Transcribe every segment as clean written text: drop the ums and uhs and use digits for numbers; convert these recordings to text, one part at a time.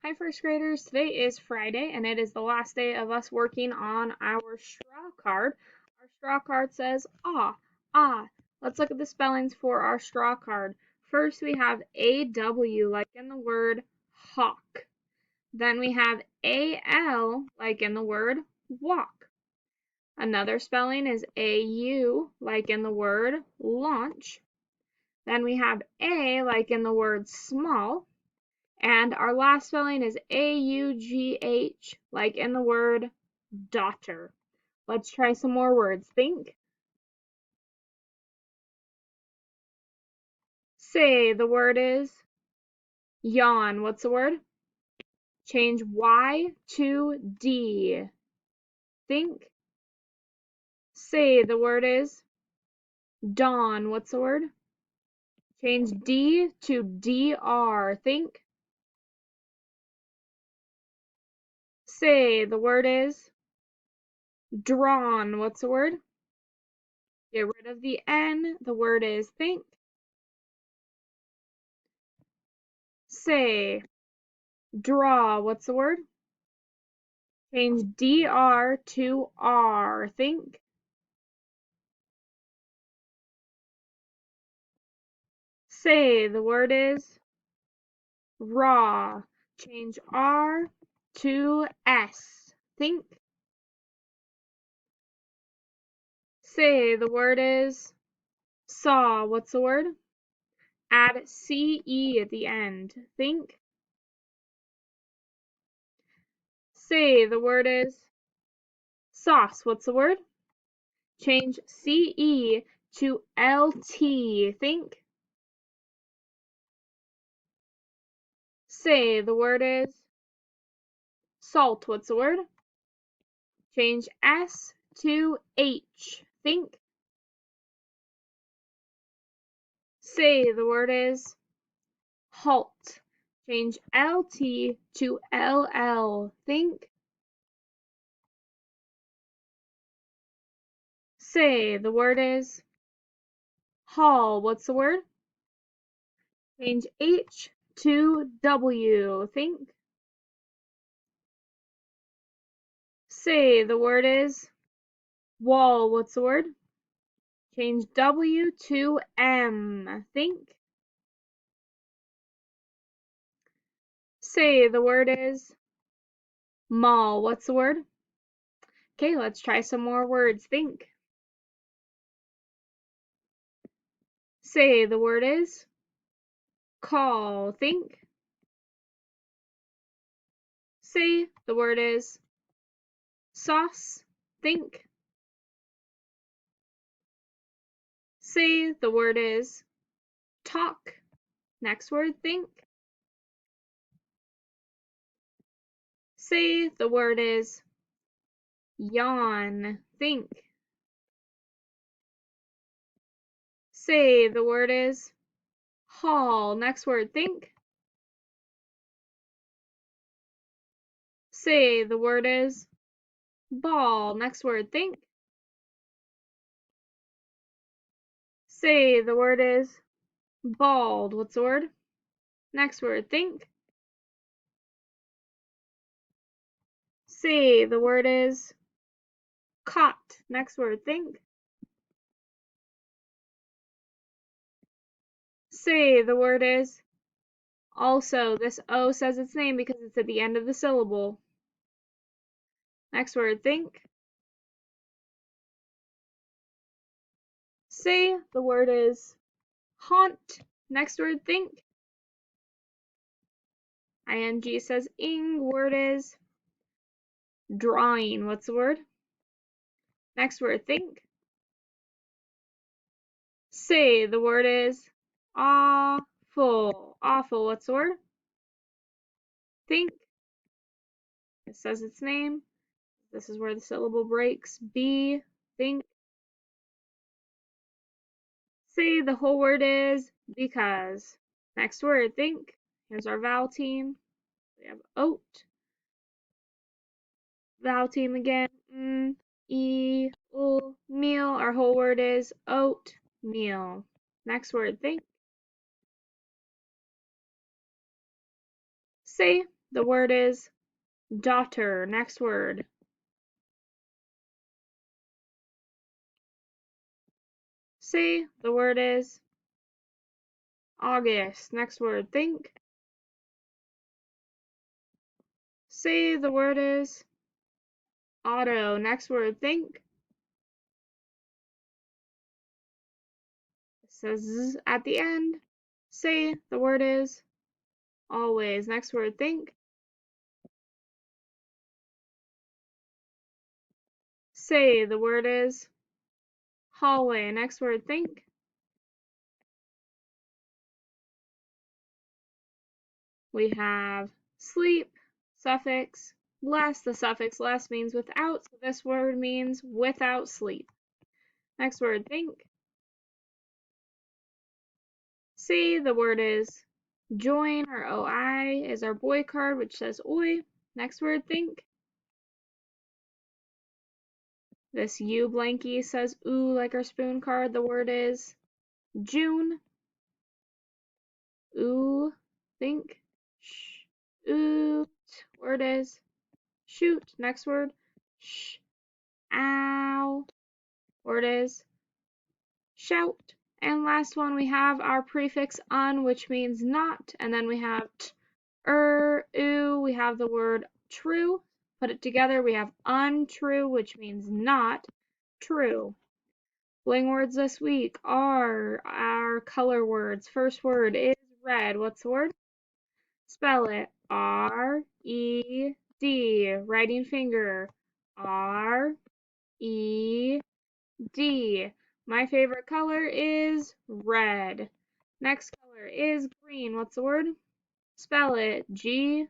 Hi, first graders. Today is Friday, and it is the last day of us working on our straw card. Our straw card says ah, ah. Let's look at the spellings for our straw card. First, we have AW, like in the word hawk. Then we have AL, like in the word walk. Another spelling is AU, like in the word launch. Then we have A, like in the word small. And our last spelling is A-U-G-H, like in the word daughter. Let's try some more words. Think. Say the word is yawn. What's the word? Change Y to D. Think. Say the word is dawn. What's the word? Change D to DR. Think. Say the word is drawn. What's the word? Get rid of the N. The word is think. Say draw. What's the word? Change DR to R. Think. Say the word is raw. Change R to S. Think. Say the word is saw. What's the word? Add CE at the end. Think. Say the word is sauce. What's the word? Change CE to LT. Think. Say the word is salt. What's the word? Change S to H. Think. Say the word is halt. Change LT to LL. Think. Say the word is hall. What's the word? Change H to W. Think. Say the word is wall. What's the word? Change W to M. Think. Say the word is mall. What's the word? Okay, let's try some more words. Think. Say the word is call. Think. Say the word is sauce. Think. Say the word is talk. Next word, think. Say the word is yawn. Think. Say the word is hall. Next word, think. Say the word is ball. Next word, think. Say the word is bald. What's the word? Next word, think. Say the word is caught. Next word, think. Say the word is also. This O says its name because it's at the end of the syllable. Next word, think. Say the word is haunt. Next word, think. ING says ing. Word is drawing. What's the word? Next word, think. Say the word is awful. Awful. What's the word? Think. It says its name. This is where the syllable breaks. Be. Think. Say the whole word is because. Next word, think. Here's our vowel team. We have oat. Vowel team again. Meal. Our whole word is oatmeal. Next word, think. Say the word is daughter. Next word. C, the word is August. Next word. Think. C, the word is auto. Next word. Think. It says Z at the end. C, the word is always. Next word. Think. C, the word is hallway. Next word. Think. We have sleep, suffix, less. The suffix less means without, so this word means without sleep. Next word, think. C, the word is join, or OI is our boy card, which says oi. Next word, think. This U blankie says ooh, like our spoon card. The word is June. Ooh, think. Sh, ooh. Word is shoot. Next word, sh, ow. Word is shout. And last one, we have our prefix un, which means not, and then we have t, oo, we have the word true. Put it together, we have untrue, which means not true. Bling words this week are our color words. First word is red. What's the word? Spell it. R-E-D. Writing finger. R-E-D. My favorite color is red. Next color is green. What's the word? Spell it. G-R-E-E-N.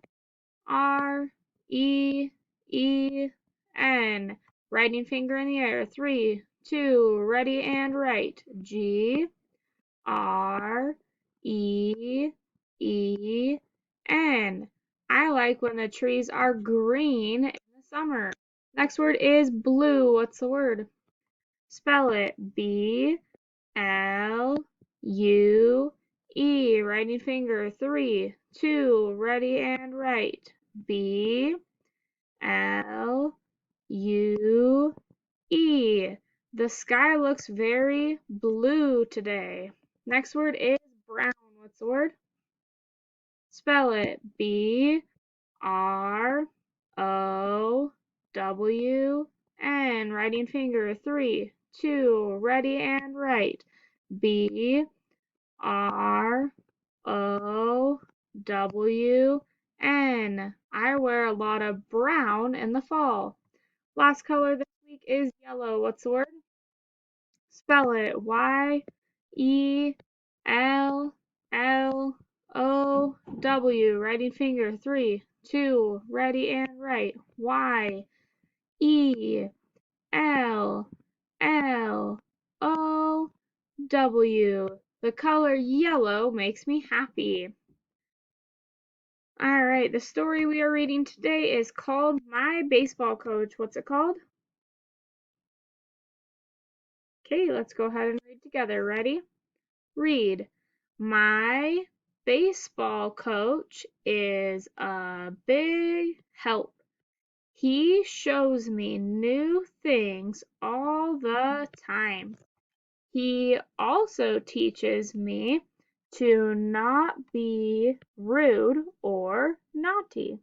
Writing finger in the air. 3, 2, ready and write. G-R-E-E-N. I like when the trees are green in the summer. Next word is blue. What's the word? Spell it. B-L-U-E. Writing finger. 3, 2, ready and write. B-L-U-E. The sky looks very blue today. Next word is brown. What's the word? Spell it. B-R-O-W-N. Writing finger. 3, 2, ready and write. B-R-O-W-N. I wear a lot of brown in the fall. Last color this week is yellow. What's the word? Spell it. Y-E-L-L-O-W. Writing finger. 3, 2, ready and write. Y-E-L-L-O-W. The color yellow makes me happy. Alright, the story we are reading today is called My Baseball Coach. What's it called? Okay, let's go ahead and read together. Ready? Read. My baseball coach is a big help. He shows me new things all the time. He also teaches me to not be rude or naughty.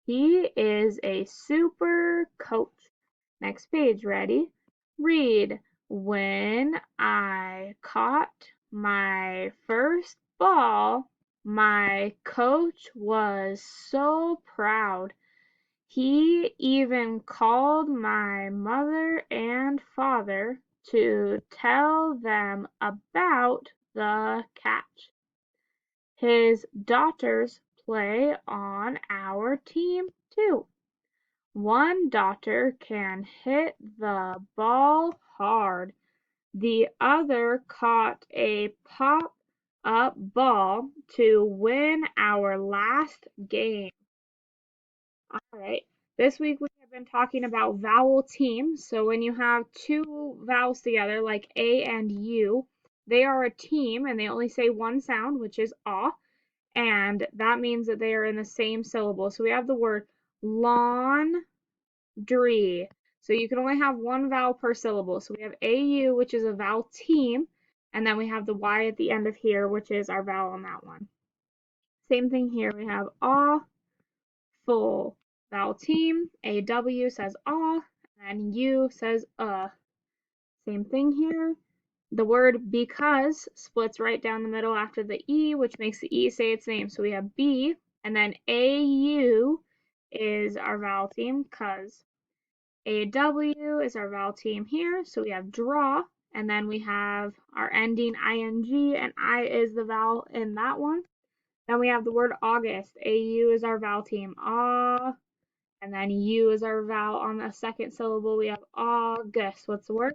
He is a super coach. Next page, ready? Read. When I caught my first ball, my coach was so proud. He even called my mother and father to tell them about the catch. His daughters play on our team too. One daughter can hit the ball hard. The other caught a pop-up ball to win our last game. Alright, this week we have been talking about vowel teams. So when you have two vowels together, like A and U, they are a team and they only say one sound, which is ah. and that means that they are in the same syllable. So we have the word laundry. So you can only have one vowel per syllable. So we have AU, which is a vowel team, and then we have the Y at the end of here, which is our vowel on that one. Same thing here. We have full vowel team. AW says aw, and U says Same thing here. The word because splits right down the middle after the E, which makes the E say its name. So we have B, and then AU is our vowel team, cuz. AW is our vowel team here, so we have draw, and then we have our ending ing, and I is the vowel in that one. Then we have the word August. AU is our vowel team, ah, and then U is our vowel on the second syllable. We have August. What's the word?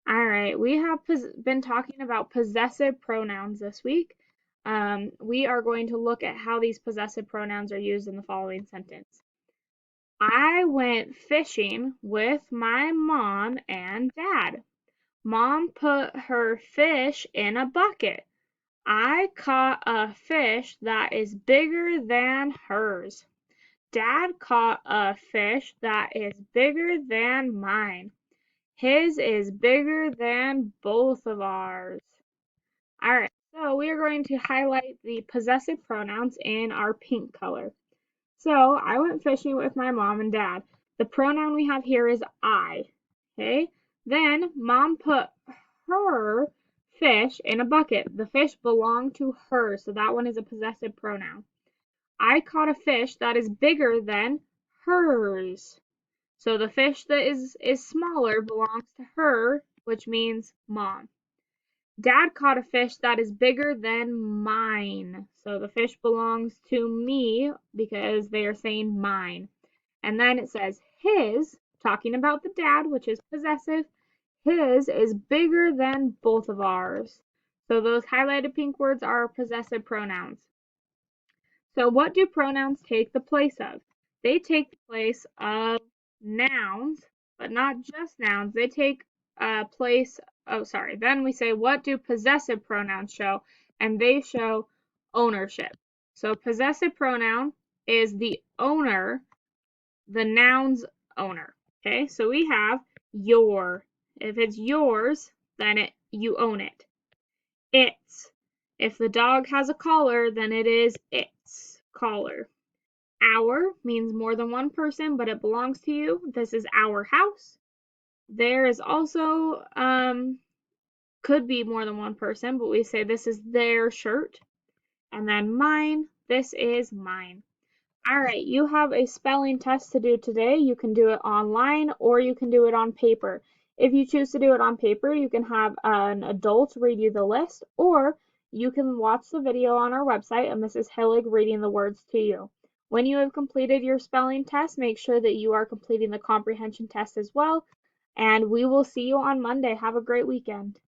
All right, we have been talking about possessive pronouns this week. We are going to look at how these possessive pronouns are used in the following sentence. I went fishing with my mom and dad. Mom put her fish in a bucket. I caught a fish that is bigger than hers. Dad caught a fish that is bigger than mine. His is bigger than both of ours. All right, so we are going to highlight the possessive pronouns in our pink color. So I went fishing with my mom and dad. The pronoun we have here is I. Okay, then mom put her fish in a bucket. The fish belonged to her, so that one is a possessive pronoun. I caught a fish that is bigger than hers. So the fish that is smaller belongs to her, which means mom. Dad caught a fish that is bigger than mine. So the fish belongs to me because they are saying mine. And then it says his, talking about the dad, which is possessive. His is bigger than both of ours. So those highlighted pink words are possessive pronouns. So what do pronouns take the place of? They take the place of nouns, but not just nouns. They take place, then we say, what do possessive pronouns show? And they show ownership. So possessive pronoun is the owner, the noun's owner. Okay, so we have your. If it's yours, then you own it. Its. If the dog has a collar, then it is its collar. Our means more than one person, but it belongs to you. This is our house. There is also, could be more than one person, but we say this is their shirt. And then mine, this is mine. All right, you have a spelling test to do today. You can do it online or you can do it on paper. If you choose to do it on paper, you can have an adult read you the list, or you can watch the video on our website of Mrs. Hillig reading the words to you. When you have completed your spelling test, make sure that you are completing the comprehension test as well, and we will see you on Monday. Have a great weekend.